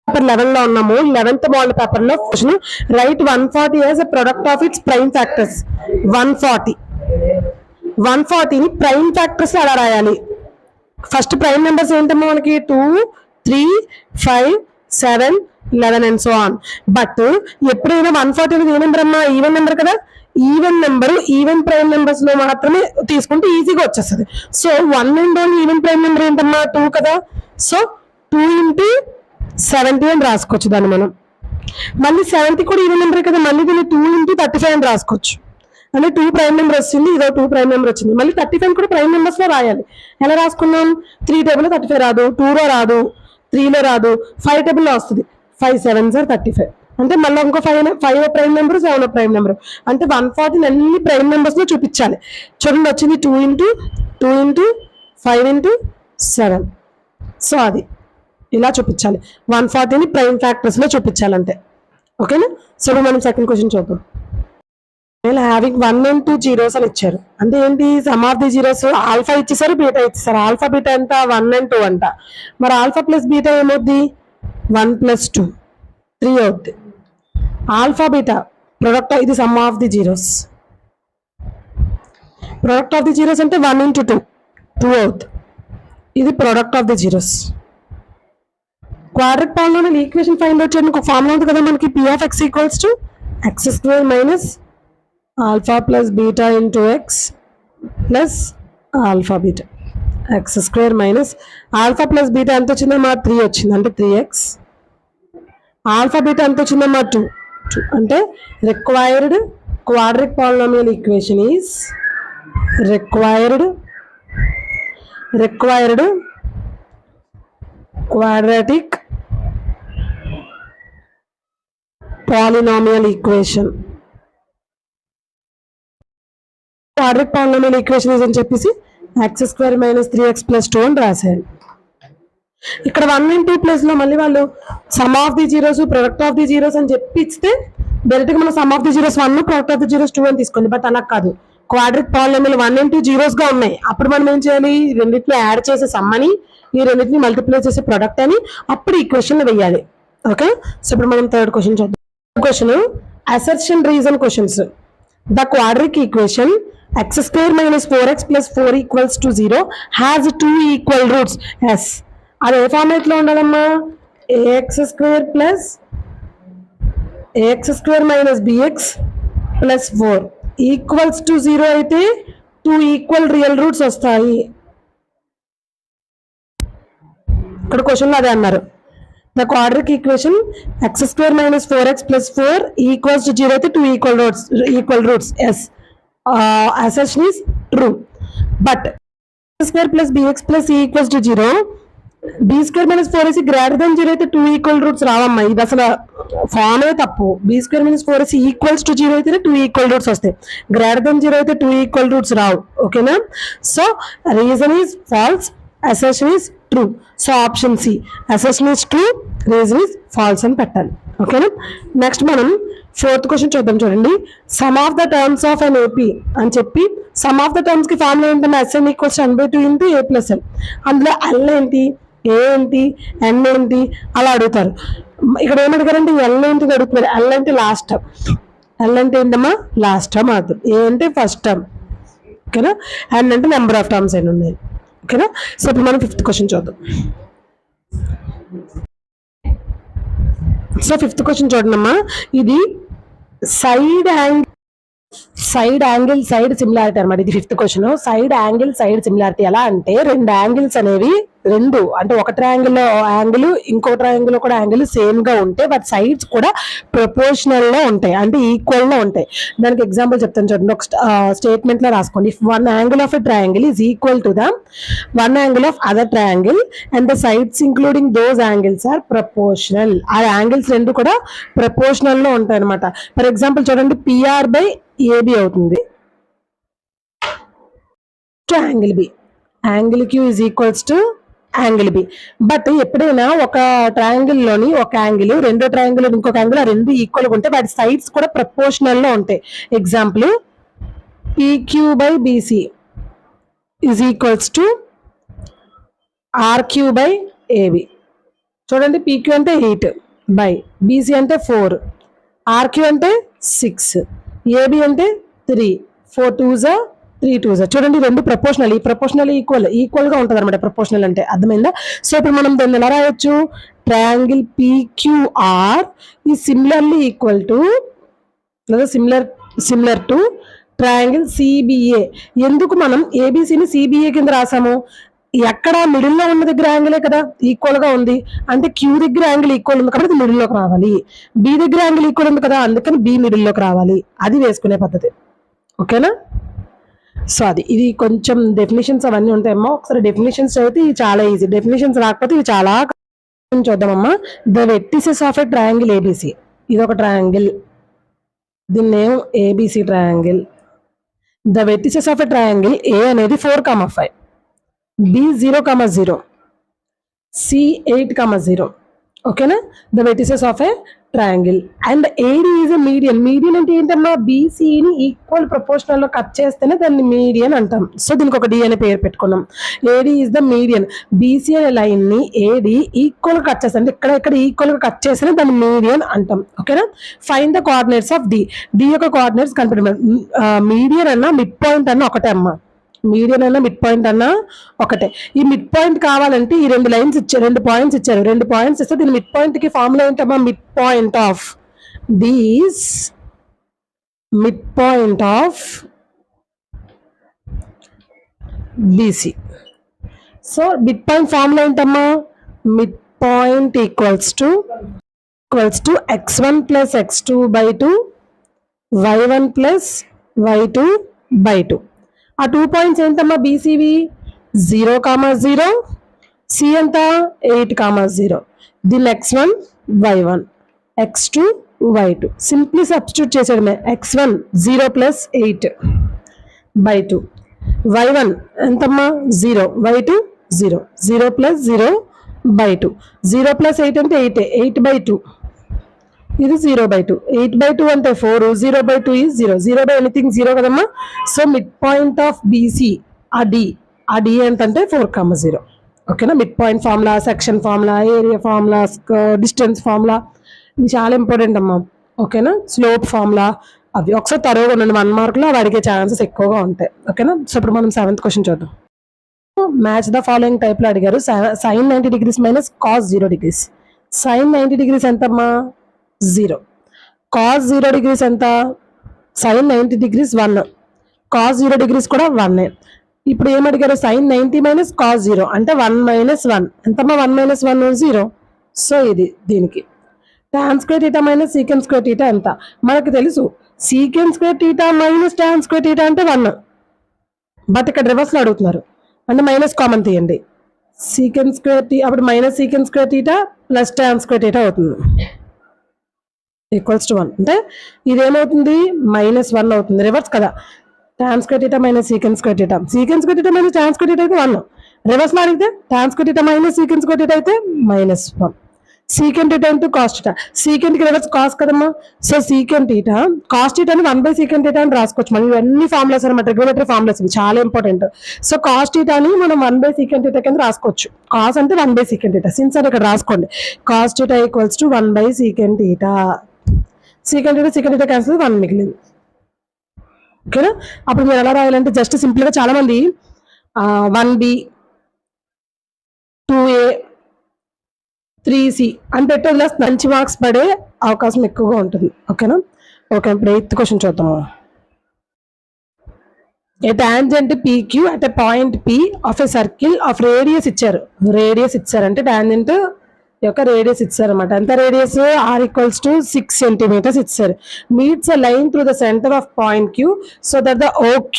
Paper 11 లో ఉన్నాము. 11th model paper లో question right 140 as a product of it's prime factors. 140 ని prime factors అలా రాయాలి. ఫస్ట్ ప్రైమ్ నెంబర్స్ ఏంటమ్మా మనకి 2, 3, 5, 7, 11 అండ్ సో ఆన్. బట్ ఎప్పుడైనా 140 అనేది ఏ నెంబర్ అమ్మా? ఈవెన్ నెంబర్ కదా. Even number even prime numbers లో మాత్రమే తీసుకుంటే ఈజీగా వచ్చేస్తుంది. So 1 and only even prime number ఏంటమ్మా? 2 కదా. సో 2 into 70 అని రాసుకోవచ్చు దాన్ని మనం. మళ్ళీ 70 కూడా ఈవెన్ నెంబర్ కదా, మళ్ళీ దీన్ని 2 into 35 అని రాసుకోవచ్చు. అంటే 2 ప్రైమ్ నెంబర్ వచ్చింది, ఇదో 2 ప్రైమ్ నెంబర్ వచ్చింది. మళ్ళీ 35 కూడా ప్రైమ్ నెంబర్స్ లో రాయాలి. ఎలా రాసుకున్నాం? 3 టేబుల్ 35 రాదు, 2 లో రాదు, 3 లో రాదు, 5 టేబుల్ లో వస్తుంది. 5 7s are 35. అంటే మళ్ళీ ఇంకో 5 ప్రైమ్ నెంబర్, 7 ప్రైమ్ నెంబర్. అంటే 140 అన్ని ప్రైమ్ నెంబర్స్ లో చూపించాలి. చూడండి వచ్చింది 2 into 2 into 5 into 7. సో అది ఇలా చూపించాలి. 140ని ప్రైమ్ ఫ్యాక్టర్స్ లో చూపించాలంటే. ఓకేనా? సో మనం సెకండ్ క్వశ్చన్ చూద్దాం. హ్యావింగ్ 1 and 2 జీరోస్ అని ఇచ్చారు. అంటే ఏంటి? Some of the zeros alpha ఇచ్చేసారు, బీటా ఇచ్చేసారు. ఆల్ఫా బీటా ఎంత? 1 and 2 అంట. మరి ఆల్ఫా ప్లస్ బీటా ఏమవుద్ది? 1 plus 2 3 అవుద్ది. ఆల్ఫా బీటా ప్రొడక్ట్, ఇది some of the zeros. Product of the zeros అంటే 1 into 2 2 అవుద్ది. ఇది product of the zeros. Quadric polynomial equation find out చేయడానికి ఒక ఫార్ములా ఉంది కదా మనకి. p of x equals to x square minus alpha plus beta into X plus alpha beta. X square minus alpha plus beta ఎంత వచ్చిందమ్మా? 3 వచ్చింది, అంటే 3x. Alpha beta ఎంత వచ్చిందమ్మా? 2 అంటే required quadric polynomial equation is required quadratic polynomial equation. Quadratic polynomial equation is అని చెప్పేసి x square minus 3x plus 2 అని రాశారు. ఇక్కడ 1 and 2 ప్లేస్ లో మళ్ళీ వాళ్ళు some of the zeros, product of the zeros అని చెప్పి ఇస్తే డైరెక్ట్ గా మనం some of the zeros 1, product of the zeros 2 అని తీసుకోండి. బట్ అలా కాదు. క్వాడ్రిక్ పాలినామియల్ 1 and 2 జీరోస్ గా ఉన్నాయి. అప్పుడు మనం ఏం చేయాలి? రెండింటిని యాడ్ చేసే సమ్ అని, ఈ రెండింటిని మల్టిప్లై చేసే ప్రొడక్ట్ అని అప్పుడు ఈక్వేషన్ వేయాలి. ఓకే? సో ఇప్పుడు మనం థర్డ్ క్వశ్చన్ చూద్దాం. Question assertion reason questions. The quadratic equation x square minus 4x plus 4 equals to 0 has 2 equal roots. yes, అది ఏ ఫార్మాట్ లో ఉండాలమ్మా? ax square minus bx plus 4 equals to 0 అయితే 2 equal real roots వస్తాయి. ఇక్కడ question లో అదే అన్నారు. The quadratic equation x square minus 4x plus 4 equals to 0 అయితే 2 equal roots. Yes, assertion is true. But x square plus bx plus c equals to 0, b square minus 4ac greater than 0 అయితే 2 equal roots రావమ్మా. ఇది అసలు ఫార్మే తప్పు. b square minus 4ac equals to 0 అయితే 2 equal roots వస్తాయి. Greater than 0 అయితే 2 equal roots రావు. ఓకేనా? So reason is false, assertion is true. So option C, assertion is true, reason is false అని పెట్టాలి. ఓకేనా? నెక్స్ట్ మనం ఫోర్త్ క్వశ్చన్ చూద్దాం. చూడండి, some of the terms of an AP అని చెప్పి సమ్ ఆఫ్ ద టర్మ్స్ కి ఫార్ములా ఏంటంటే SN equals 1/2 into a plus l. అందులో ఎల్ ఏంటి, ఏ ఏంటి, ఎన్ ఏంటి అలా అడుగుతారు. ఇక్కడ ఏమడిగారంటే ఎల్ ఏంటి అడుగుతున్నారు. ఎల్ అంటే లాస్ట్ టర్మ్, ఎల్ అంటే ఏంటమ్మా? లాస్ట్ టర్మ్ అవుతుంది. ఏ అంటే ఫస్ట్ టర్మ్. ఓకేనా? ఎన్ అంటే నెంబర్ ఆఫ్ టర్మ్స్ అని ఉన్నాయి. ఓకేనా? సో ఇప్పుడు మనం ఫిఫ్త్ క్వశ్చన్ చూద్దాం. సో ఫిఫ్త్ క్వశ్చన్ చూడండమ్మా. ఇది సైడ్ యాంగిల్ సైడ్ సిమిలారిటీ అనమాట. ఇది fifth question. Side angle side similarity ఎలా అంటే, రెండు యాంగిల్స్ అనేవి అంటే ఒక ట్రయాంగిల్ యాంగిల్ ఇంకో ట్రయాంగిల్ కూడా యాంగిల్ సేమ్ గా ఉంటే వాటి సైడ్స్ కూడా ప్రపోర్షనల్ లో ఉంటాయి, అంటే ఈక్వల్ లో ఉంటాయి. దానికి ఎగ్జాంపుల్ చెప్తాను చూడండి. ఒక స్టేట్మెంట్ లో రాసుకోండి. If one angle of a triangle is equal to the one angle of other triangle and the sides including those angles are proportional. ఆ యాంగిల్స్ రెండు కూడా ప్రపోర్షనల్ లో ఉంటాయి అనమాట. ఫర్ ఎగ్జాంపుల్ చూడండి, పిఆర్ బై ఏబి అవుతుంది to angle B. Angle Q is equals to angle B. But ఎప్పుడైనా ఒక ట్రయాంగిల్ లోని ఒక యాంగిల్ రెండో ట్రయాంగిల్ ఇంకొక యాంగిల్, ఆ రెండు ఈక్వల్ గా ఉంటే వాటి సైడ్స్ కూడా ప్రపోర్షనల్ లో ఉంటాయి. Example, PQ by BC is equals to RQ by AB. చూడండి, పీక్యూ అంటే 8 బై బీసీ అంటే 4, ఆర్క్యూ అంటే 6, ఏబి అంటే 3, 4 2s 3 2s. చూడండి, రెండు ప్రపోర్షనల్, ఈ ప్రపోర్షనల్ ఈక్వల్ గా ఉంటుంది అనమాట. ప్రపోర్షనల్ అంటే అర్థమైందా? సో ఇప్పుడు మనం దాన్ని ఎలా రాయొచ్చు? ట్రయాంగిల్ పీక్యూఆర్ ఈ సిమిలర్లీ ఈక్వల్ టు లేదా సిమిలర్ టు ట్రయాంగిల్ సిబిఏ. ఎందుకు మనం ఏబిసిని సిబిఏ కింద రాసాము? ఎక్కడ మిడిల్లో ఉన్న దగ్గర యాంగిలే కదా ఈక్వల్ గా ఉంది, అంటే క్యూ దగ్గర యాంగిల్ ఈక్వల్ ఉంది కాబట్టి మిడిల్లోకి రావాలి. బి దగ్గర యాంగిల్ ఈక్వల్ ఉంది కదా, అందుకని బి మిడిల్లోకి రావాలి. అది వేసుకునే పద్ధతి. ఓకేనా? సో ఇది కొంచెం డెఫినేషన్స్ అవన్నీ ఉంటాయమ్మా. ఒకసారి డెఫినేషన్స్ చదివితే ఇవి చాలా ఈజీ, డెఫినేషన్స్ రాకపోతే ఇవి చాలా చూద్దామమ్మా. The vertices of a triangle A B C. ఇది ఒక ట్రయాంగిల్, దీని name A B C triangle. The vertices of a triangle A అనేది 4,5, బి 0,0, సి 8,0. ఓకేనా? The vertices of a triangle and A D is a median. Median అంటే ఏంటమ్మా? బీసీని ఈక్వల్ ప్రపోర్షనల్ లో cut చేస్తేనే దాన్ని మీడియన్ అంటాం. సో దీనికి ఒక డి అనే పేరు పెట్టుకున్నాం. AD is the median. BC అనే లైన్ ని ఏడి ఈక్వల్ గా కట్ చేస్తే, అంటే ఇక్కడ ఈక్వల్ గా కట్ చేస్తేనే దాన్ని మీడియన్ అంటాం. ఓకేనా? Find the coordinates of D. D యొక్క కోఆర్డినేట్స్ కనిపెట్టడం. మీడియన్ అన్న మిడ్ పాయింట్ అన్న ఒకటే అమ్మా. మీడియన్ అన్న మిడ్ పాయింట్ అన్న ఒకటే. ఈ మిడ్ పాయింట్ కావాలంటే ఈ రెండు లైన్స్ ఇచ్చారు, 2 పాయింట్స్ ఇచ్చారు. 2 పాయింట్స్ ఇస్తే దీని మిడ్ పాయింట్ కి ఫార్ములా ఏంటమ్మా? Mid point of these mid point of B C. So mid point formula ఏంటమ్మా? Mid point equals to x1 plus x2 by 2 y1 plus y2 by 2. ఆ 2 పాయింట్స్ ఏంటమ్మా? బీసీవి 0,0, C ఎంత? 8,0. దీన్ని x1 y1, x2 y2 simply substitute చేసేయడమే. x1 0 plus 8 by 2, y1 ఎంతమ్మా? 0, y2 0, 0 plus 0 by 2. 0 plus 8 అంటే 8 by 2, ఇది 0 by 2. 8 by 2 అంటే 4, 0 by 2 is 0, 0 by anything 0 కదమ్మా. So mid point of BC ఆ డి ఏంటంటే 4,0. ఓకేనా? Mid point formula, section formula, area formula, distance formula, ఇది చాలా ఇంపార్టెంట్ అమ్మా. ఓకేనా? స్లోప్ ఫార్ములా అవి ఒకసారి తరువుగా ఉండండి. 1 మార్కులో అవి అడిగే ఛాన్సెస్ ఎక్కువగా ఉంటాయి. ఓకేనా? సో ఇప్పుడు మనం 7th క్వశ్చన్ చూద్దాం. మ్యాచ్ ద ఫాలోయింగ్ టైప్ లో అడిగారు. Sine 90 degrees minus cos 0 degrees. Sine 90 degrees ఎంతమ్మా? 0. కాస్ 0 degrees ఎంత? సైన్ 90 degrees 1, కాస్ 0 degrees కూడా 1. ఇప్పుడు ఏమడిగారు? సైన్ 90 మైనస్ కాస్ 0 అంటే 1 మైనస్ 1 ఎంతమ్మా? 1 మైనస్ 1 0. సో ఇది దీనికి tan square theta minus secant square theta ఎంత? మనకు తెలుసు సీకెన్ square theta minus tan square theta అంటే 1, బట్ ఇక్కడ రివర్స్ లో అడుగుతున్నారు అంటే మైనస్ కామన్ తీయండి. సీకెన్ స్క్వేర్ టీ అప్పుడు minus secant square theta plus tan square theta అవుతుంది ఈక్వల్స్ టు 1. అంటే ఇదేమవుతుంది? -1 అవుతుంది. రివర్స్ కదా, tan square theta minus secant square theta. Secant square theta minus tan square theta అయితే 1. రివర్స్ లో అడిగితే tan square theta minus secant square theta అయితే -1. Secant theta into cos theta. Secant కి reverse cos కదమ్మా. So secant theta cos టీటాని 1/సీకెన్ theta అని రాసుకోవచ్చు. మనం ఇవన్నీ ఫార్ములాస్ అనమాట, ట్రిగ్నోమెట్రీ ఫార్ములాస్, ఇవి చాలా ఇంపార్టెంట్. సో కాస్ టీటాని మనం 1/సీకెన్ టీటా కింద రాసుకోవచ్చు. కాస్ అంటే 1/సీకెన్ టీటా. సిన్స్ అని ఇక్కడ రాసుకోండి. కాస్ టీటా ఈక్వల్స్ టు 1/సీకెన్ టీటా. సీకెన్ టీటా క్యాన్సిల్, 1 మిగిలింది. ఓకేనా? అప్పుడు మీరు ఎలా రాయాలంటే జస్ట్ సింపుల్ గా చాలా మంది 1b 2a 3c అని పెట్టి వదిలేస్తే మంచి మార్క్స్ పడే అవకాశం ఎక్కువగా ఉంటుంది. ఓకేనా? ఓకే, ఇప్పుడు 8th క్వశ్చన్ చూద్దాము. A tangent PQ at a point P of a circle of radius ఇచ్చారు. రేడియస్ ఇచ్చారంటే టాంజెంట్ యొక్క రేడియస్ ఇచ్చారు అనమాట. ఎంత radius? r equals to 6 centimeters ఇచ్చారు. Meets a line through the centre of point Q so that the OQ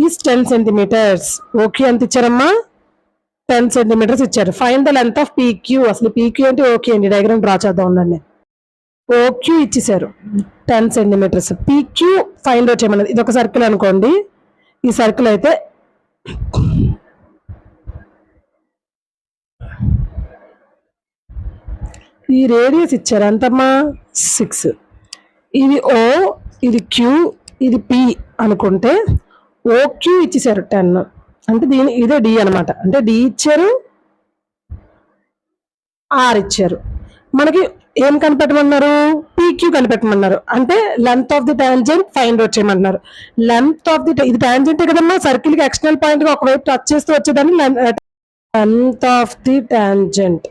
is 10 centimeters. OQ ఎంత ఇచ్చారమ్మా? 10 centimeters ఇచ్చారు. Find the length of PQ. అసలు PQ అంటే OQ అండి. డయాగ్రామ్ డ్రా చేద్దాం ఉండండి. OQ ఇచ్చేసారు 10 centimeters. PQ ఫైండ్ అవుట్ చేయమన్నది. ఇది ఒక సర్కిల్ అనుకోండి. ఈ సర్కిల్ అయితే ఈ రేడియస్ ఇచ్చారు ఎంతమ్మా? 6. ఇది O, ఇది Q, ఇది P అనుకుంటే OQ ఇచ్చేసారు 10. అంటే ఇదే D అనమాట. అంటే D ఇచ్చారు, ఆర్ ఇచ్చారు. మనకి ఏం కనిపెట్టమన్నారు? పీక్యూ కనిపెట్టమన్నారు. అంటే length of the tangent find out చేయమన్నారు. లెంత్ ఆఫ్ ది ఇది టాంజెంటే కదమ్మా, సర్కిల్ కి ఎక్స్టర్నల్ పాయింట్ గా ఒకవైపు టచ్ చేస్తూ వచ్చేదాన్ని length of the tangent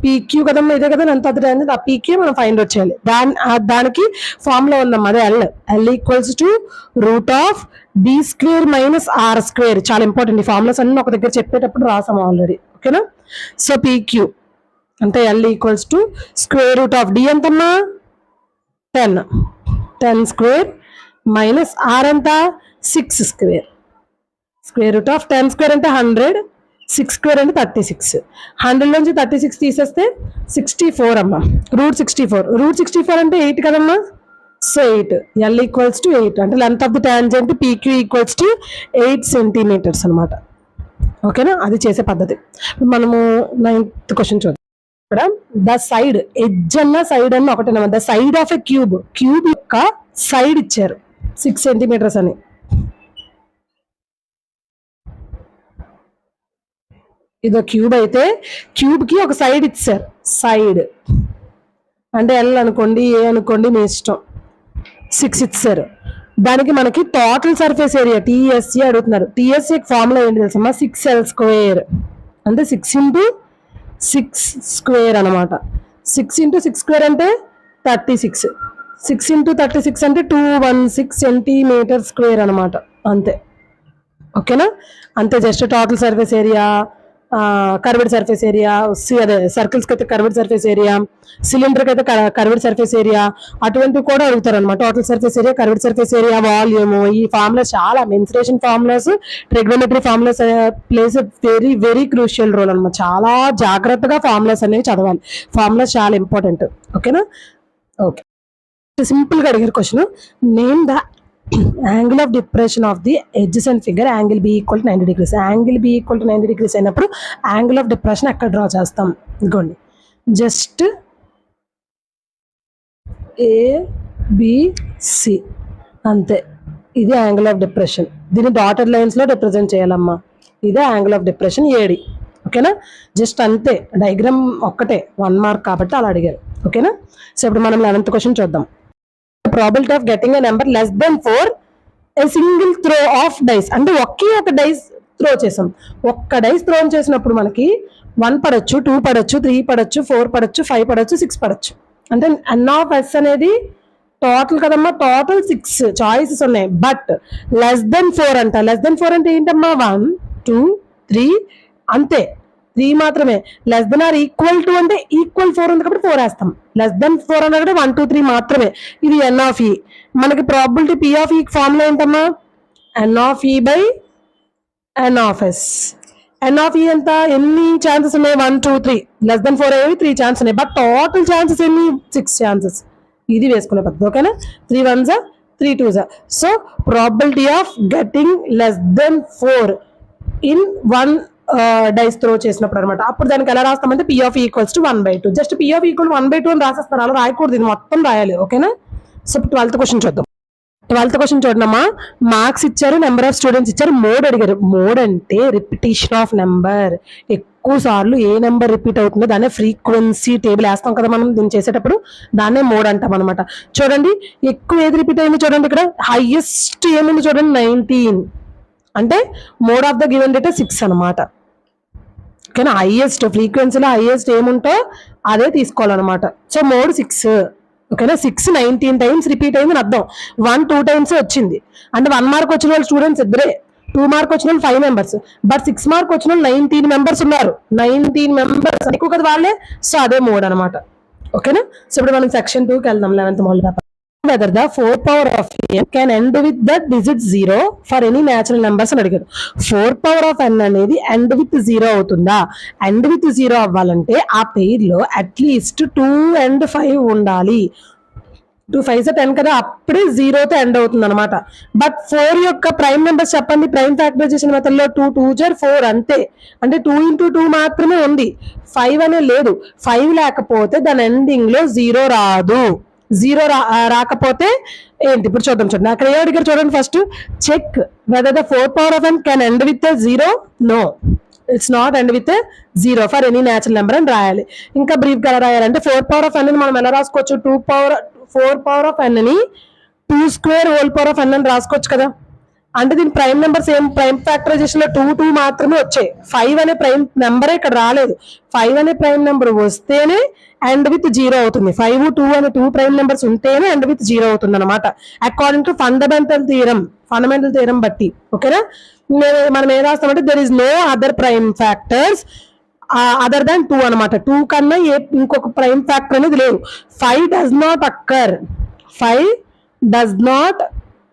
P Q కదమ్మా, ఇదే కదా లెంత్ ఆఫ్ ది టాంజెంట్. ఆ పీక్యూ మనం ఫైండ్ అవుట్ చేయాలి. దానికి ఫార్ములా ఉందమ్మా, అదే L equals to root of B square minus R square. చాలా ఇంపార్టెంట్. ఈ ఫార్ములాస్ అన్ని ఒక దగ్గర చెప్పేటప్పుడు రాసాము ఆల్రెడీ. ఓకేనా? సో పీక్యూ అంటే L equals to square root of D ఎంతమ్మా 10 స్క్వేర్ మైనస్ ఆర్ ఎంత 6 square. Square root of 10 square అంటే 100, 6 స్క్వేర్ అంటే 36. 100 నుంచి 36 తీసేస్తే 64 అమ్మా. రూట్ 64 అంటే 8 కదమ్మా. సో 8 ఎల్ ఈక్వల్స్ టు 8 అంటే length of the tangent P Q equals to 8 centimetres అనమాట. ఓకేనా? అది చేసే పద్ధతి. మనము 9th క్వశ్చన్ చూద్దాం. ఇక్కడ ద సైడ్ ఎడ్జ్ అన్న సైడ్ అన్న ఒకటేనమ్మా. The side of a cube యొక్క సైడ్ ఇచ్చారు 6 సెంటీమీటర్స్ అని. ఇదో క్యూబ్ అయితే క్యూబ్ కి ఒక సైడ్ ఇచ్చారు. సైడ్ అంటే ఎల్ అనుకోండి, ఏ అనుకోండి, మీ ఇష్టం. 6 ఇచ్చారు. దానికి మనకి టోటల్ సర్ఫేస్ ఏరియా టీఎస్సీ అడుగుతున్నారు. టీఎస్సీ ఫార్ములా ఏంటి తెలుసమ్మా? 6L స్క్వేర్ అంటే 6 ఇంటూ 6 స్క్వేర్ అనమాట. 6 ఇంటూ 6 స్క్వేర్ అంటే 36. 6 ఇంటూ 36 అంటే 216 సెంటీమీటర్ స్క్వేర్ అనమాట. అంతే. ఓకేనా? అంతే. Just total surface area, curved surface area, అదే సర్కిల్స్కి అయితే కర్వ్డ్ సర్ఫేస్ ఏరియా, సిలిండర్కి అయితే కర్వ్డ్ సర్ఫేస్ ఏరియా, అటువంటివి కూడా అడుగుతారు అనమాట. Total surface area, curved surface area, volume. ఈ ఫార్ములాస్ చాలా mensuration formulas, trigonometry formulas plays very very crucial role అనమాట. చాలా జాగ్రత్తగా ఫార్ములాస్ అనేవి చదవాలి. ఫార్ములాస్ చాలా ఇంపార్టెంట్. ఓకేనా? ఓకే. సింపుల్ గా అడిగారు question. Name the angle of depression of the edges and figure angle B equal to 90 degrees. Angle B equal to 90 degrees అయినప్పుడు యాంగిల్ ఆఫ్ డిప్రెషన్ ఎక్కడ డ్రా చేస్తాం? ఇదిగోండి, జస్ట్ ఏబిసి అంతే. ఇది యాంగిల్ ఆఫ్ డిప్రెషన్. దీన్ని dotted lines లో represent చేయాలమ్మా. ఇదే యాంగిల్ ఆఫ్ డిప్రెషన్ ఏడి. ఓకేనా? జస్ట్ అంతే. డయాగ్రామ్ ఒక్కటే, 1 మార్క్ కాబట్టి అలా అడిగారు. ఓకేనా? సో ఇప్పుడు మనం 11th క్వశ్చన్ చూద్దాం. Probability of getting a number less than 4 a single throw of dice. అంటే ఒకే ఒక డైస్ త్రో చేసాం. ఒక్క డైస్ త్రో చేసినప్పుడు మనకి 1 పడచ్చు, 2 పడచ్చు, 3 పడచ్చు, 4 పడచ్చు, 5 పడచ్చు, 6 పడచ్చు. అంటే ఎన్ ఆఫ్ ఎస్ అనేది టోటల్ కదమ్మా. టోటల్ 6 చాయిసెస్ ఉన్నాయి. బట్ లెస్ దెన్ 4 అంట. లెస్ దెన్ 4 అంటే ఏంటమ్మా? 1, 2, 3 అంతే. 3 మాత్రమే. Less than or equal to అంటే ఈక్వల్ 4 ఉంది కాబట్టి 4 వేస్తాం. లెస్ దెన్ 4 అన్నా కూడా 1, 2, 3 మాత్రమే. ఇది ఎన్ ఆఫ్ ఈ. మనకి probability P of E formula ఏంటమ్మా? N of E by n of S. N of E ఎంత? ఎన్ని ఛాన్సెస్ ఉన్నాయి? 1, 2, 3. లెస్ దెన్ 4 అయ్యేవి 3 ఛాన్సెస్ ఉన్నాయి. బట్ టోటల్ ఛాన్సెస్ ఎన్ని? 6 ఛాన్సెస్. ఇది వేసుకునే పద్ధతి. ఓకేనా? 3 1s 3 2s. So probability of getting less than 4 in 1 dice throw చేసినప్పుడు అనమాట. అప్పుడు దానికి ఎలా రాస్తామంటే P of equals to 1/2. Just P of equal 1/2 అని రాసేస్తారు. అలా రాయకూడదు, ఇది మొత్తం రాయాలి. ఓకేనా? సో 12th క్వశ్చన్ చూద్దాం. 12th క్వశ్చన్ చూడమ్మా. మార్క్స్ ఇచ్చారు, నెంబర్ ఆఫ్ స్టూడెంట్స్ ఇచ్చారు, మోడ్ అడిగారు. మోడ్ అంటే రిపిటేషన్ ఆఫ్ నెంబర్. ఎక్కువ సార్లు ఏ నెంబర్ రిపీట్ అవుతుందో దాన్నే ఫ్రీక్వెన్సీ టేబుల్ వేస్తాం కదా మనం దీన్ని చేసేటప్పుడు, దాన్నే మోడ్ అంటాం అనమాట. చూడండి, ఎక్కువ ఏది రిపీట్ అయింది చూడండి. ఇక్కడ హైయెస్ట్ ఏముంది చూడండి, 19. అంటే mode of the given data 6 అనమాట. ఓకేనా? హైయెస్ట్ ఫ్రీక్వెన్సీలో హైయెస్ట్ ఏముంటో అదే తీసుకోవాలన్నమాట. So mode 6. ఓకేనా? 6 19 టైమ్స్ రిపీట్ అయిందని అర్థం. 1 2 టైమ్స్ వచ్చింది అంటే 1 మార్క్ వచ్చిన వాళ్ళు స్టూడెంట్స్ ఇద్దరే, 2 మార్క్ వచ్చిన వాళ్ళు 5 మెంబర్స్. బట్ 6 మార్క్ వచ్చిన వాళ్ళు 19 మెంబర్స్ ఉన్నారు. 19 మెంబర్స్ ఎక్కువ కదా వాళ్ళే. సో అదే మోడ్ అనమాట. ఓకేనా? సో ఇప్పుడు మనం సెక్షన్ 2కి వెళ్దాం. 11th model paper. whether the 4 power of n can end with the digit 0 for any natural numbers అని అడిగారు. 4 power of n అనేది end with 0 అవుతుందా? end with 0 అవ్వాలంటే ఆ పేర్ లో అట్లీస్ట్ 2 and 5 ఉండాలి. 2 5s 10 కదా, అప్పుడే 0తో ఎండ్ అవుతుంది అనమాట. బట్ 4 యొక్క ప్రైమ్ నెంబర్స్ చెప్పండి. ప్రైమ్ ఫ్యాక్టరైజేషన్ మెథడ్ లో 2 2s 4 అంతే. అంటే 2 into 2 మాత్రమే ఉంది, 5 అనే లేదు. 5 లేకపోతే దాని ఎండింగ్ లో 0 రాదు. 0 రాకపోతే ఏంటి? ఇప్పుడు చూద్దాం. చూడండి అక్కడ ఏ అడిగారు చూడండి. First check whether the 4 power of n can end with a 0. No. It's not end with 0 for any natural number అని రాయాలి. ఇంకా బ్రీఫ్ గా రాయాలంటే 4 పవర్ ఆఫ్ n ని మనం ఎలా రాసుకోవచ్చు, 4 పవర్ ఆఫ్ n ని 2 square whole power of n అని రాసుకోవచ్చు కదా. అంటే దీని ప్రైమ్ నెంబర్స్ ఏం, ప్రైమ్ ఫ్యాక్టరైజేషన్ లో 2 మాత్రమే వచ్చాయి. 5 అనే ప్రైమ్ నెంబరే ఇక్కడ రాలేదు. 5 అనే ప్రైమ్ నెంబర్ వస్తేనే ఎండ్ విత్ 0 అవుతుంది. 5, 2 అనే 2 ప్రైమ్ నెంబర్స్ ఉంటేనే ఎండ్ విత్ 0 అవుతుంది అనమాట, అకార్డింగ్ టు ఫండమెంటల్ థియరం బట్టి. ఓకేనా, మనం ఏం రాస్తామంటే there is no other prime factors other than 2 అనమాట. 2 కన్నా ఇంకొక ప్రైమ్ ఫ్యాక్టర్ అనేది లేదు. 5 does not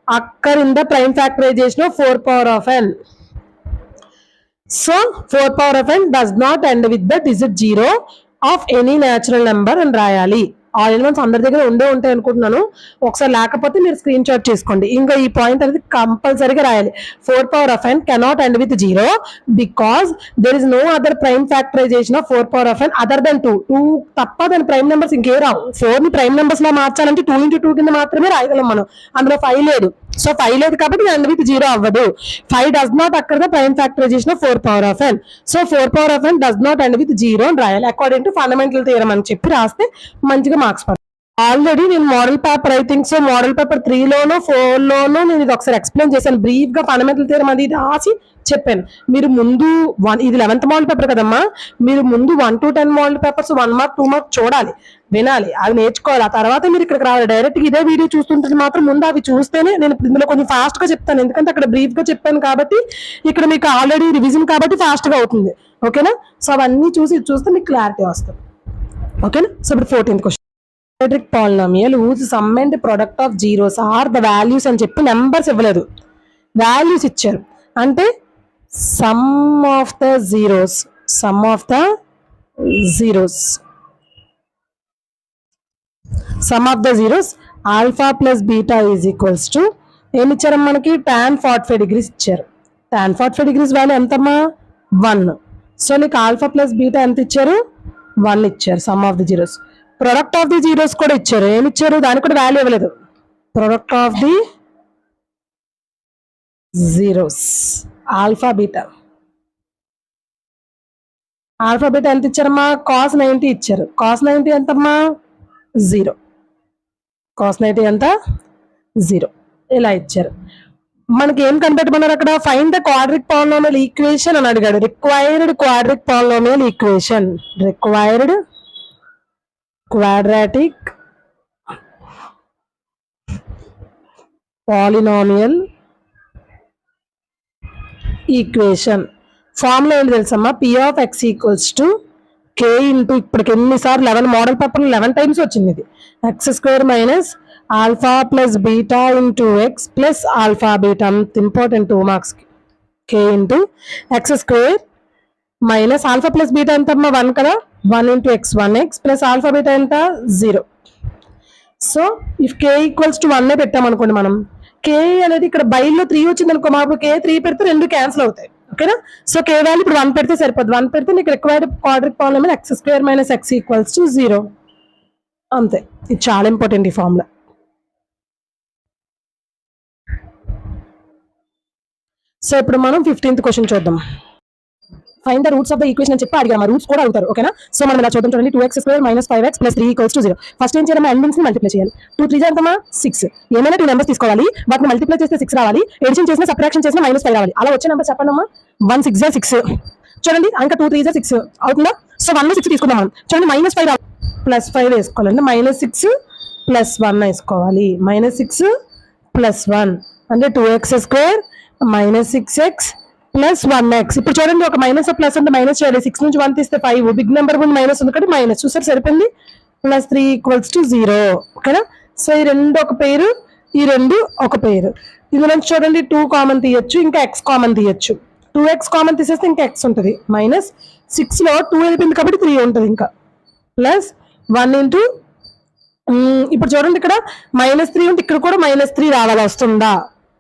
అక్కర్ in the prime factorization of 4 power of n. So 4 power of n does not end with the digit 0 of any natural number అని రాయాలి. All in once అందరి దగ్గర ఉంటాయి అనుకుంటున్నాను, ఒకసారి లేకపోతే మీరు స్క్రీన్ షాట్ చేసుకోండి. ఇంకా ఈ పాయింట్ అనేది కంపల్సరీగా రాయాలి. 4 power of n cannot end with 0 because there is no other prime factorisation of 4 power of n other than 2 తప్ప దాని ప్రైమ్ నెంబర్స్ ఇంకే రావు. 4 ని ప్రైమ్ నెంబర్స్ లా మార్చాలంటే 2 into 2 కింద మాత్రమే రాయగలం మనం. అందులో 5 లేదు, సో 5 లేదు కాబట్టి ఎండ్ విత్ 0 అవ్వదు. 5 does not occur the prime factorisation of 4 power of n. So 4 power of n does not end with 0 అని రాయాలి అకార్డింగ్ టు ఫండమెంటల్ థియరం అని చెప్పి రాస్తే మంచిగా మార్క్స్ పడతాయి. ఆల్రెడీ నేను model paper so model paper 3 లోనో 4 లోనో నేను ఇది ఒకసారి ఎక్స్ప్లెయిన్ చేశాను, బ్రీఫ్ గా ఫండమెంటల్ థియరం అది రాసి చెప్పాను. మీరు ముందు ఇది 11th మోడల్ పేపర్ కదమ్మా, మీరు ముందు 1 to 10 model papers 1 mark 2 mark చూడాలి, వినాలి, అవి నేర్చుకోవాలి. ఆ తర్వాత మీరు ఇక్కడికి రావాలి. డైరెక్ట్ ఇదే వీడియో చూస్తుంటే మాత్రం ముందు అవి చూస్తేనే నేను ఇందులో కొంచెం ఫాస్ట్ గా చెప్తాను, ఎందుకంటే అక్కడ బ్రీఫ్ గా చెప్పాను కాబట్టి ఇక్కడ మీకు ఆల్రెడీ రివిజన్ కాబట్టి ఫాస్ట్ గా అవుతుంది. ఓకేనా, సో అవన్నీ చూస్తే మీకు క్లారిటీ వస్తుంది. ఓకేనా, సో ఇప్పుడు 14th question. Quadratic polynomial whose sum and product of zeros are the values అని చెప్పి నెంబర్స్ ఇవ్వలేదు, వాల్యూస్ ఇచ్చారు. అంటే some of the zeros alpha plus beta is equals to ఏమి ఇచ్చారు మనకి, tan 45 degrees ఇచ్చారు. tan 45 degrees వాల్యూ ఎంతమ్మా, 1. సో నీకు ఆల్ఫా ప్లస్ బీటా ఎంత ఇచ్చారు, 1 ఇచ్చారు. Some of the zeros, product of the zeros కూడా ఇచ్చారు. ఏమి ఇచ్చారు, దానికి కూడా వాల్యూ ఇవ్వలేదు. Product of the zeros alpha beta ఎంత ఇచ్చారమ్మా, cos 90 ఇచ్చారు. cos 90 ఎంతమ్మా, 0. cos 90 ఎంత, 0. ఇలా ఇచ్చారు. మనకి ఏం కనిపెట్టమన్నారు అక్కడ, find the quadric polynomial equation అని అడిగాడు. Required quadric polynomial equation, required quadratic polynomial equation formula ఏంటి తెలుసమ్మా, p of x equals to k into ఇప్పటికి ఎన్నిసార్లు 11 మోడల్ పేపర్లో 11 టైమ్స్ వచ్చింది ఇది, x square minus alpha plus beta into X plus alpha beta, important 2 marks కి. k into X square minus alpha plus beta ఎంత అమ్మా, 1 కదా, 1 into x 1x plus alpha beta ఎంత, 0. So if k equals to 1 పెట్టాం అనుకోండి మనం, k అనేది ఇక్కడ బైల్లో 3 వచ్చింది అనుకో, మాకు k 3 పెడితే 2 క్యాన్సిల్ అవుతాయి. ఓకేనా, సో k వాల్యూ ఇప్పుడు 1 పెడితే సరిపోద్ది. 1 పెడితే నీకు required quadric polynomial x square minus x equals to 0. అంతే, ఇది చాలా ఇంపార్టెంట్ ఈ ఫార్ములా. సో ఇప్పుడు మనం 15th క్వశ్చన్ చూద్దాం. Find the roots of the equation అని చెప్పి అడిగారు, రూట్స్ కూడా అడుగుతారు. ఓకేనా, సో మనం ఇలా చూద్దాం. చూడండి, 2x square minus 5x plus 3 equals to 0. First ఏం చేయాలి, ఎండింగ్స్ ని మల్టిప్లై చేయాలి. 2 3 ఎంతమా, 6. ఏమైనా 2 నెంబర్స్ తీసుకోవాలి, వాటిని మల్టిప్లై చేస్తే 6 రావాలి, ఎడిషన్ చేసిన సబ్ట్రాక్షన్ చేసిన -5 రావాలి. అలా వచ్చే నెంబర్ చెప్పండి అమ్మా. 1 6 6 చూడండి, ఇంకా 2 3 6 అవుతుందా. సో 1 6 తీసుకుందాం మనం. చూడండి, -5 రావాలి, +5 వేసుకోవాలండి. -6 + 1 వేసుకోవాలి. -6 + 1 అంటే 2x square -6x plus 1x. ఇప్పుడు చూడండి, ఒక మైనస్ ప్లస్ అంటే మైనస్ చేయాలి. 6 నుంచి 1 తీస్తే 5, బిగ్ నెంబర్ ముందు మైనస్ ఉంది కాబట్టి మైనస్, చూసారు సరిపోయింది. +3 ఈక్వల్స్ టు 0. ఓకేనా, సో ఈ రెండు ఒక పేరు, ఈ రెండు ఒక పేరు. ఇందులో నుంచి చూడండి 2 కామన్ తీయచ్చు, ఇంకా x కామన్ తీయచ్చు. 2x కామన్ తీసేస్తే ఇంకా x ఉంటుంది. -6 లో 2 అయిపోయింది కాబట్టి 3 ఉంటుంది ఇంకా, ప్లస్ 1 ఇంటూ ఇప్పుడు చూడండి ఇక్కడ -3 ఉంటే ఇక్కడ కూడా -3 రావాలి, వస్తుందా,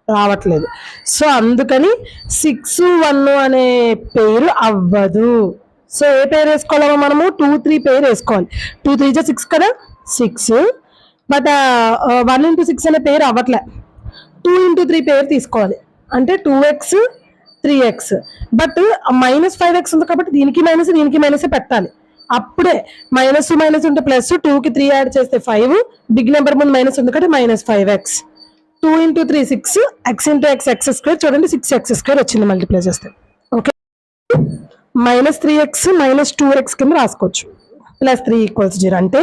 రావట్లేదు. సో అందుకని 6 1 అనే పేరు అవ్వదు. సో ఏ పేరు వేసుకోవాలో మనము 2 3 పేరు వేసుకోవాలి. 2 3 6 కదా, 6. బట్ 1 into 6 అనే పేరు అవ్వట్లే. 2 into 3 పేరు తీసుకోవాలి. అంటే 2x 3x. బట్ -5x ఉంది కాబట్టి దీనికి మైనస్ పెట్టాలి. అప్పుడే మైనస్ ఉంటే ప్లస్, 2కి 3 యాడ్ చేస్తే 5, బిగ్ నెంబర్ ముందు మైనస్ ఉంది కాబట్టి -5x. 2 × 3 6, x × x² చూడండి 6x² వచ్చింది మల్టిప్లై చేస్తే. ఓకే, -3x -2x కింద రాసుకోవచ్చు. +3 = 0 అంటే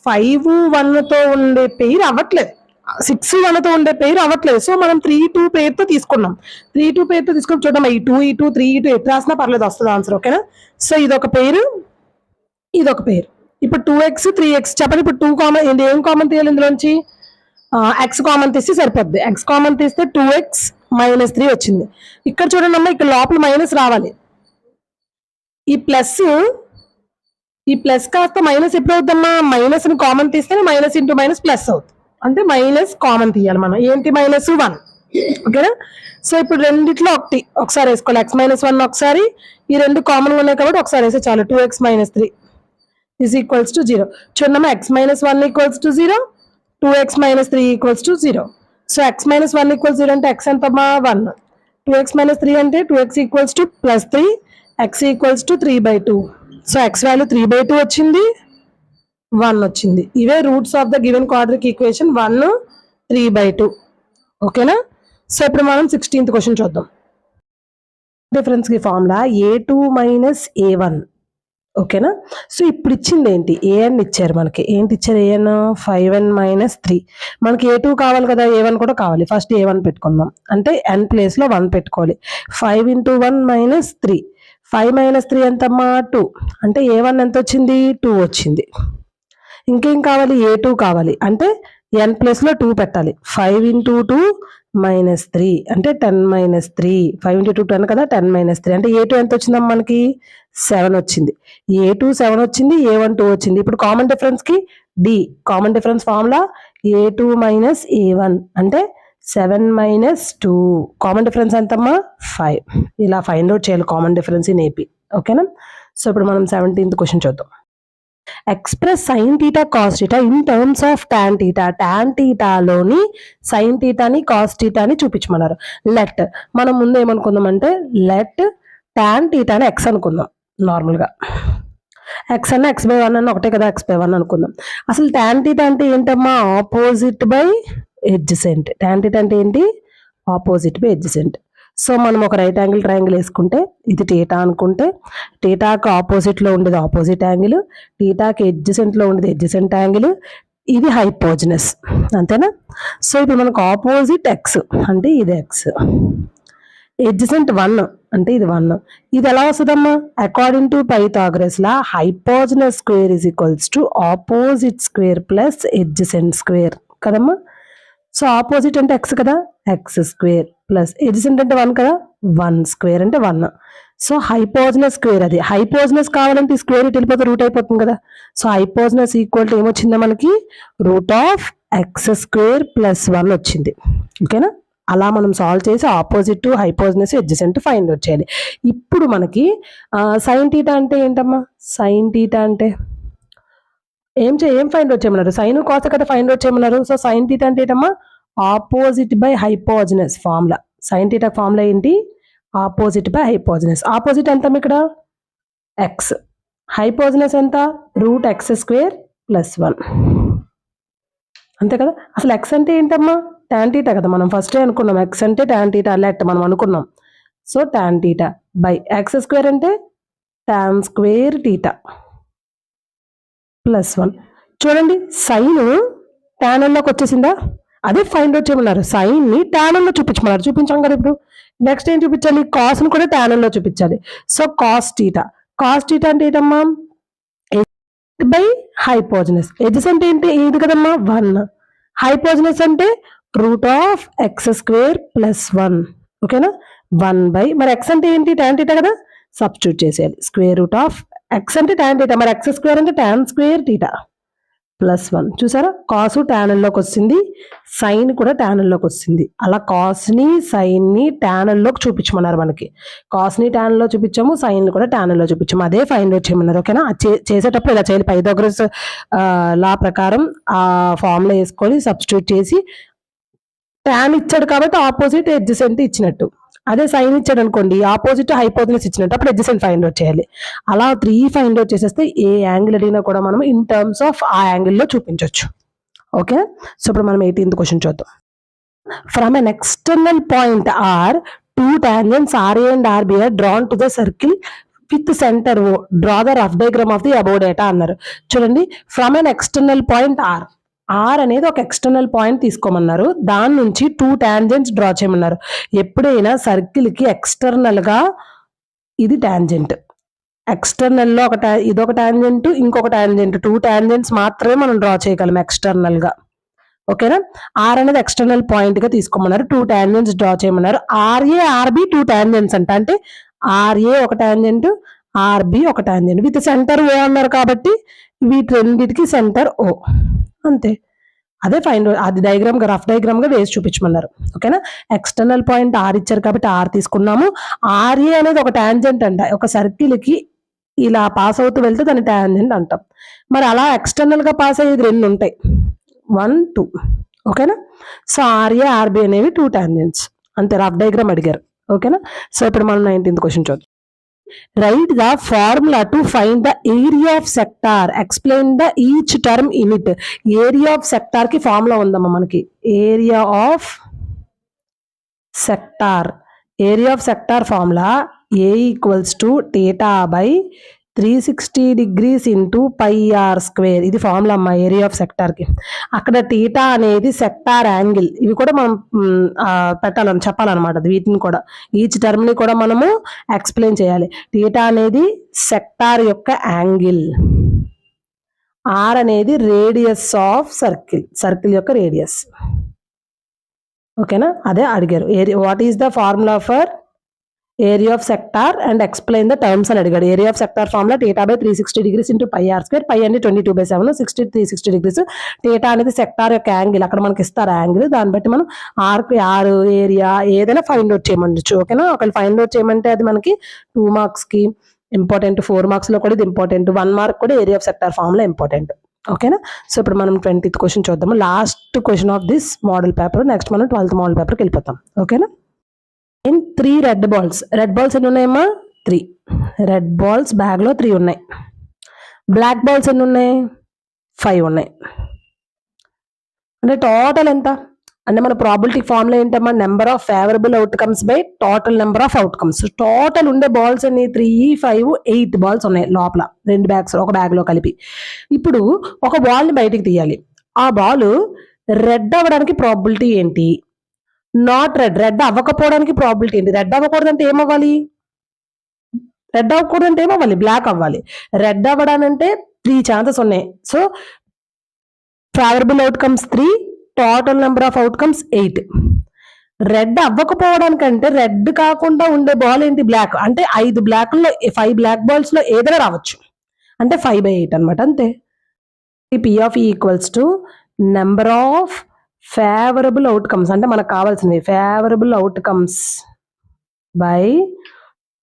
5 1తో ఉండే పెయిర్ అవ్వట్లేదు, 6 1తో ఉండే పెయిర్ అవ్వట్లేదు. సో మనం 3 2 పెయిర్తో తీసుకున్నాం. 3 2 పెయిర్తో తీసుకొని చూద్దాం. ఈ 2 3 ఎటు రాసినా పర్లేదు, వస్తుంది ఆన్సర్. ఓకేనా, సో ఇదొక పెయిర్, ఇదొక పెయిర్. ఇప్పుడు 2x 3x చెప్పండి. ఇప్పుడు 2 కామన్, ఏం కామన్ తీయాలి ఇందులోంచి? x కామన్ తీస్తే సరిపోద్ది. x కామన్ తీస్తే 2x -3 వచ్చింది. ఇక్కడ చూడండి అమ్మా, ఇక్కడ లోపల మైనస్ రావాలి. ఈ ప్లస్ కాస్త మైనస్ ఎప్పుడు అవుద్దమ్మా? మైనస్ని కామన్ తీస్తే మైనస్ ఇంటూ మైనస్ ప్లస్ అవుతుంది. అంటే మైనస్ కామన్ తీయాలి మనం. ఏంటి? -1. ఓకేనా, సో ఇప్పుడు రెండిట్లో ఒకసారి వేసుకోవాలి. x -1 ఒకసారి, ఈ రెండు కామన్ ఉన్నాయి కాబట్టి ఒకసారి వేస్తే చాలు. 2x -3 = 0. చూడమ్మా, x -1 = 0, 2x -3 = 0. సో x -1 = 0 అంటే x ఎంతమ్మా? 1. 2x -3 అంటే 2x = +3, x = 3/2. So x value 3/2 వచ్చింది, 1 వచ్చింది. ఇవే roots of the given quadric equation 1, 3/2. ఓకేనా, సో ఇప్పుడు మనం 16th క్వశ్చన్ చూద్దాం. డిఫరెన్స్ కి ఫార్ములా a2 - a1. ఓకేనా, సో ఇప్పుడు ఇచ్చింది ఏంటి? an ఇచ్చారు మనకి. ఏంటి ఇచ్చారు? an 5n - 3. మనకి a2 కావాలి కదా, a1 కూడా కావాలి. ఫస్ట్ a1 పెట్టుకుందాం. అంటే n ప్లేస్ లో 1 పెట్టుకోవాలి. 5 × 1 - 3. 5 - 3 ఎంతమ్మా? 2. అంటే a1 ఎంత వచ్చింది? 2 వచ్చింది. ఇంకేం కావాలి? a2 కావాలి. అంటే n ప్లేస్ లో 2 పెట్టాలి. 5 × 2 - 3 అంటే 10 - 3. 5 × 2 10 కదా, 10 - 3 అంటే a2 ఎంత వచ్చిందమ్మా మనకి? 7 వచ్చింది. a2 7 వచ్చింది, a1 2 వచ్చింది. ఇప్పుడు కామన్ డిఫరెన్స్ కి d, common difference formula a2 - a1 అంటే 7 - 2. కామన్ డిఫరెన్స్ ఎంతమ్మా? 5. ఇలా ఫైండ్ అవుట్ చేయాలి కామన్ డిఫరెన్స్ ఇన్ AP. ఓకేనా, సో ఇప్పుడు మనం 17th క్వశ్చన్ చూద్దాం. Express sin θ cos θ in terms of tan θ. tan θలోని sin θని cos θని చూపించమన్నారు. లెట్, మనం ముందు ఏమనుకుందామంటే లెట్ tan θ అని x అనుకుందాం. నార్మల్గా x అన్న x/1 అన్న ఒకటే కదా, x/1 అనుకుందాం. అసలు tan θ అంటే ఏంటమ్మా? Opposite by adjacent. tan θ అంటే ఏంటి? Opposite by adjacent. సో మనం ఒక రైట్ యాంగిల్ ట్రయాంగిల్ వేసుకుంటే ఇది θ అనుకుంటే, θకు ఆపోజిట్ లో ఉండేది ఆపోజిట్ యాంగిల్, θకి ఎడ్జసెంట్ లో ఉండేది ఎడ్జసెంట్ యాంగిల్, ఇది హైపోజినస్. అంతేనా? సో ఇప్పుడు మనకు ఆపోజిట్ x అంటే ఇది x, ఎడ్జసెంట్ 1 అంటే ఇది 1. ఇది ఎలా వస్తుందమ్మా? According to Pythagoras law hypotenuse square = opposite square plus adjacent square కదమ్మా. సో ఆపోజిట్ అంటే x కదా, x² ప్లస్ ఎడ్జసెంట్ అంటే 1 కదా, 1 స్క్వేర్ అంటే 1. సో హైపోజినస్ స్క్వేర్, అది హైపోజినస్ కావాలంటే ఈ స్క్వేర్ ఇటు వెళ్ళిపోతే రూట్ అయిపోతుంది కదా. సో హైపోజినస్ ఈక్వల్ టు ఏమొచ్చిందా మనకి? √(x² + 1) వచ్చింది. ఓకేనా, అలా మనం సాల్వ్ చేసి ఆపోజిట్, హైపోజినస్, ఎడ్జసెంట్ ఫైండ్ అవుట్ చేయాలి. ఇప్పుడు మనకి sin θ అంటే ఏంటమ్మా? sin θ అంటే ఏం ఫైండ్ అవుట్ చేయమన్నారు? సైన్ కాస్ కదా ఫైండ్ అవుట్ చేయమన్నారు. సో sin θ అంటే ఏంటమ్మా? Opposite by hypotenuse formula. sin θ formula ఏంటి? Opposite by hypotenuse. ఆపోజిట్ ఎంత ఇక్కడ? x, హైపోజినస్ ఎంత? √(x² + 1). అంతే కదా. అసలు x అంటే ఏంటమ్మా? tan θ కదా, మనం ఫస్టే అనుకున్నాం x అంటే tan θ లెట్ మనం అనుకున్నాం. సో tan θ బై x² అంటే tan² θ +1. చూడండి, సైన్ టాన్లోకి వచ్చేసిందా? అదే ఫైండ్ అవుట్ చేయమన్నారు. సైన్ ని టాన్లో చూపించమన్నారు, చూపించాం కదా. ఇప్పుడు నెక్స్ట్ ఏం చూపించాలి? కాస్ ను కూడా టాన్లో చూపించాలి. So cos θ. కాస్ θ అంటే ఏంటమ్మా? బై హైపోజినస్. ఎడ్జసెంట్ ఏంటి? ఇది కదమ్మా 1. హైపోజినస్ అంటే √(x² + 1). ఓకేనా, 1 బై, మరి x అంటే ఏంటి? tan θ కదా, సబ్స్టిట్యూట్ చేసేయాలి. √(x) అంటే tan θ, మరి x² అంటే tan² θ +1. చూసారా, కాస్ టాన్లోకి వచ్చింది, సైన్ కూడా టాన్లోకి వచ్చింది. అలా కాస్ని సైన్ని టాన్లోకి చూపించమన్నారు మనకి. కాస్ని టాన్లో చూపించాము, సైన్ కూడా టాన్లో చూపించాము. అదే ఫైండ్ అవుట్ చేయమన్నారు. ఓకేనా, చేసేటప్పుడు ఇలా చేయాలి. పైథాగరస్ లా ప్రకారం ఆ ఫార్ములా వేసుకొని సబ్స్టిట్యూట్ చేసి, టాన్ ఇచ్చాడు కాబట్టి ఆపోజిట్ ఎడ్జసెంట్ ఇచ్చినట్టు అదే సైన్ ఇచ్చాడు అనుకోండి, ఆపోజిట్ హైపోటెనస్ ఇచ్చినట్టు, అప్పుడు అడ్జసెంట్ ఫైండ్ అవుట్ చేయాలి. అలా 3 ఫైండ్ అవుట్ చేసేస్తే ఏ యాంగిల్ అడిగినా కూడా మనం ఇన్ టర్మ్స్ ఆఫ్ ఆ యాంగిల్లో చూపించవచ్చు. ఓకే, సో ఇప్పుడు మనం 18th క్వశ్చన్ చూద్దాం. From an external point R, 2 tangents RA and RB are drawn to the circle with centre O. Draw the rough diagram of the above data అన్నారు. చూడండి, from an external point R, R అనేది ఒక external point తీసుకోమన్నారు, దాని నుంచి 2 tangents draw చేయమన్నారు. ఎప్పుడైనా circle కి external గా ఇది టాంజెంట్, ఎక్స్టర్నల్ లో ఇదొక టాంజెంట్, ఇంకొక టాంజెంట్, 2 tangents మాత్రమే మనం డ్రా చేయగలం ఎక్స్టర్నల్ గా. ఓకేనా, ఆర్ అనేది ఎక్స్టర్నల్ పాయింట్ గా తీసుకోమన్నారు, 2 tangents డ్రా చేయమన్నారు. ఆర్ఏ ఆర్బి 2 tangents అంట, అంటే ఆర్ఏ ఒక టాంజెంట్, ఆర్బి ఒక టాంజెంట్, విత్ సెంటర్ ఓ అన్నారు కాబట్టి వీటి రెండింటికి సెంటర్ ఓ, అంతే. అదే ఫైండ్, అది డయాగ్రామ్ గా రఫ్ డయాగ్రామ్ గా వేసి చూపించమన్నారు. ఓకేనా, ఎక్స్టర్నల్ పాయింట్ ఆర్ ఇచ్చారు కాబట్టి ఆర్ తీసుకున్నాము. ఆర్ఏ అనేది ఒక టాంజెంట్ అంట, ఒక సర్కిల్ కి ఇలా పాస్ అవుతూ వెళ్తే దాన్ని టాంజెంట్ అంటాం. మరి అలా ఎక్స్టర్నల్ గా పాస్ అయ్యేది 2 ఉంటాయి, 1, 2. ఓకేనా, సో ఆర్ఏ ఆర్బి అనేవి 2 tangents, అంతే. రఫ్ డయాగ్రామ్ అడిగారు. ఓకేనా, సో ఇప్పుడు మనం 19th క్వశ్చన్ చూద్దాం. Write the formula to find the area of sector, explain the each term in it. Area of sector కి ఫార్ములా ఉందమ్మా మనకి. Area of sector, area of sector formula A equals to θ by 360 degrees into πr². ఇది formula అమ్మా area of sector కి. అక్కడ theta అనేది sector angle, ఇవి కూడా మనం చెప్పాలన్నమాట. వీటిని కూడా, ఈచ్ టర్మ్ ని కూడా మనము ఎక్స్ప్లెయిన్ చేయాలి. టీటా అనేది సెక్టార్ యొక్క యాంగిల్, ఆర్ అనేది రేడియస్ ఆఫ్ సర్కిల్, సర్కిల్ యొక్క రేడియస్. ఓకేనా, అదే అడిగారు. What is the formula for area of sector and explain the terms అని అడిగాడు. Area of sector formula θ by 360 degrees into πr². Pi అంటే 22/7, 360 degrees. θ అనేది సెక్టార్ యొక్క యాంగిల్, అక్కడ మనకి ఇస్తారు యాంగిల్, దాన్ని బట్టి మనం ఆర్ ఏరియా ఏదైనా ఫైండ్ అవుట్ చేయమండొచ్చు. ఓకేనా, ఒకవేళ ఫైండ్ అవుట్ చేయమంటే అది మనకి 2 marks కి ఇంపార్టెంట్, 4 marks లో కూడా ఇది ఇంపార్టెంట్, 1 mark కూడా area of sector formula important. ఓకేనా, సో ఇప్పుడు మనం 20th క్వశ్చన్ చూద్దాము. Last question of this model paper. Next మనం 12th మోడల్ పేపర్కి వెళ్ళిపోతాం. ఓకేనా, in 3 red balls. Red balls ఎన్ని ఉన్నాయమ్మా? 3. రెడ్ బాల్స్ బ్యాగ్ లో 3 ఉన్నాయి. బ్లాక్ బాల్స్ ఎన్ని ఉన్నాయి? 5 ఉన్నాయి. అంటే టోటల్ ఎంత అంటే మన ప్రాబిలిటీ ఫార్ములా ఏంటమ్మా? Number of favourable outcomes by total number of outcomes. Total ఉండే బాల్స్ అన్ని 3, 5, 8 బాల్స్ ఉన్నాయి లోపల, 2 బ్యాగ్స్, ఒక బ్యాగ్ లో కలిపి. ఇప్పుడు ఒక బాల్ ని బయటికి తీయాలి. ఆ బాల్ రెడ్ అవ్వడానికి ప్రాబిలిటీ ఏంటి? నాట్ రెడ్, రెడ్ అవ్వకపోవడానికి ప్రాబిలిటీ ఏంటి? రెడ్ అవ్వకూడదంటే ఏమవ్వాలి? రెడ్ అవ్వకూడదంటే ఏమవ్వాలి? బ్లాక్ అవ్వాలి. రెడ్ అవ్వడానంటే 3 chances ఉన్నాయి. So favourable outcomes 3, total number of outcomes 8. Red అవ్వకపోవడానికంటే రెడ్ కాకుండా ఉండే బాల్ ఏంటి? బ్లాక్. అంటే 5 బ్లాక్లో 5 బ్లాక్ బాల్స్ లో ఏదైనా రావచ్చు, అంటే 5/8 అనమాట, అంతే. P of E equals to number of favourable outcomes, అంటే మనకు కావాల్సింది favourable outcomes by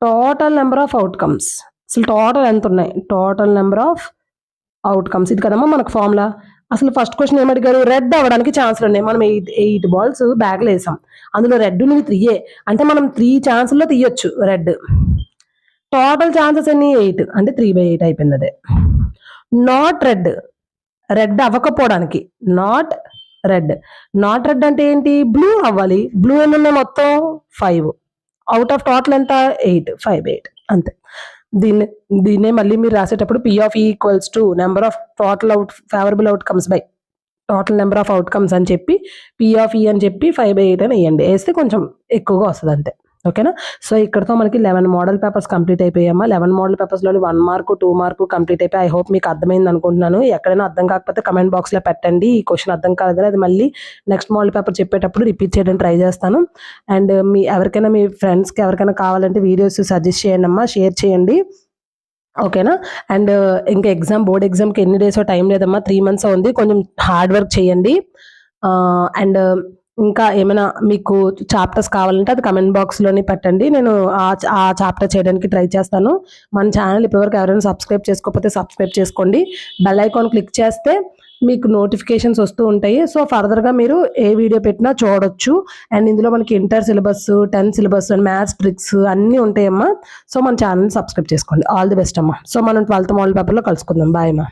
total number of outcomes. అసలు టోటల్ ఎంత ఉన్నాయి? టోటల్ నెంబర్ ఆఫ్ అవుట్కమ్స్, ఇది కదమ్మా మనకు ఫార్ములా. అసలు ఫస్ట్ క్వశ్చన్ ఏమడిగారు? రెడ్ అవ్వడానికి ఛాన్స్లు ఉన్నాయి. మనం 8 బాల్స్ బ్యాగ్లో వేసాం, అందులో రెడ్ ఉన్నది 3, అంటే మనం 3 ఛాన్స్లో తీయొచ్చు రెడ్. టోటల్ ఛాన్సెస్ ఎన్ని? 8, అంటే 3/8 అయిపోయింది. అదే నాట్ రెడ్, రెడ్ అవ్వకపోవడానికి నాట్ రెడ్. నాట్ రెడ్ అంటే ఏంటి? బ్లూ అవ్వాలి. బ్లూ ఎన్ని ఉన్నాయి మొత్తం? 5. అవుట్ ఆఫ్ టోటల్ ఎంత? 8, 5/8, అంతే. దీన్నే మళ్ళీ మీరు రాసేటప్పుడు P of E equals to number of total favourable outcomes by total number of outcomes అని చెప్పి P of E అని చెప్పి 5/8 అని వేయండి. వేస్తే కొంచెం ఎక్కువగా వస్తుంది, అంతే. ఓకేనా, సో ఇక్కడతో మనకి 11 మోడల్ పేపర్స్ కంప్లీట్ అయిపోయామా. 11 మోడల్ పేపర్స్లోని 1 మార్క్ 2 మార్క్ కంప్లీట్ అయిపోయి. ఐ హోప్ మీకు అర్థమైంది అనుకుంటున్నాను. ఎక్కడైనా అర్థం కాకపోతే కమెంట్ బాక్స్లో పెట్టండి. ఈ క్వశ్చన్ అర్థం కాలేదని అది మళ్ళీ నెక్స్ట్ మోడల్ పేపర్ చెప్పేటప్పుడు రిపీట్ చేయడానికి ట్రై చేస్తాను. అండ్ ఎవరికైనా మీ ఫ్రెండ్స్కి ఎవరికైనా కావాలంటే వీడియోస్ సజెస్ట్ చేయండి అమ్మా, షేర్ చేయండి. ఓకేనా, అండ్ ఇంకా బోర్డ్ ఎగ్జామ్కి ఎన్ని డేస్ టైం లేదమ్మా, 3 months ఉంది. కొంచెం హార్డ్ వర్క్ చేయండి. అండ్ ఇంకా ఏమైనా మీకు చాప్టర్స్ కావాలంటే అది కమెంట్ బాక్స్లోని పెట్టండి, నేను ఆ చాప్టర్ చేయడానికి ట్రై చేస్తాను. మన ఛానల్ ఇప్పటివరకు ఎవరైనా సబ్స్క్రైబ్ చేసుకోకపోతే సబ్స్క్రైబ్ చేసుకోండి. బెల్ ఐకాన్ క్లిక్ చేస్తే మీకు నోటిఫికేషన్స్ వస్తూ ఉంటాయి. సో ఫర్దర్గా మీరు ఏ వీడియో పెట్టినా చూడొచ్చు. అండ్ ఇందులో మనకి inter syllabus, 10th syllabus and maths tricks అన్నీ ఉంటాయమ్మా. సో మన ఛానల్ సబ్స్క్రైబ్ చేసుకోండి. ఆల్ ది బెస్ట్ అమ్మా. సో మనం 12th మోడల్ పేపర్లో కలుసుకుందాం. బాయ్ అమ్మా.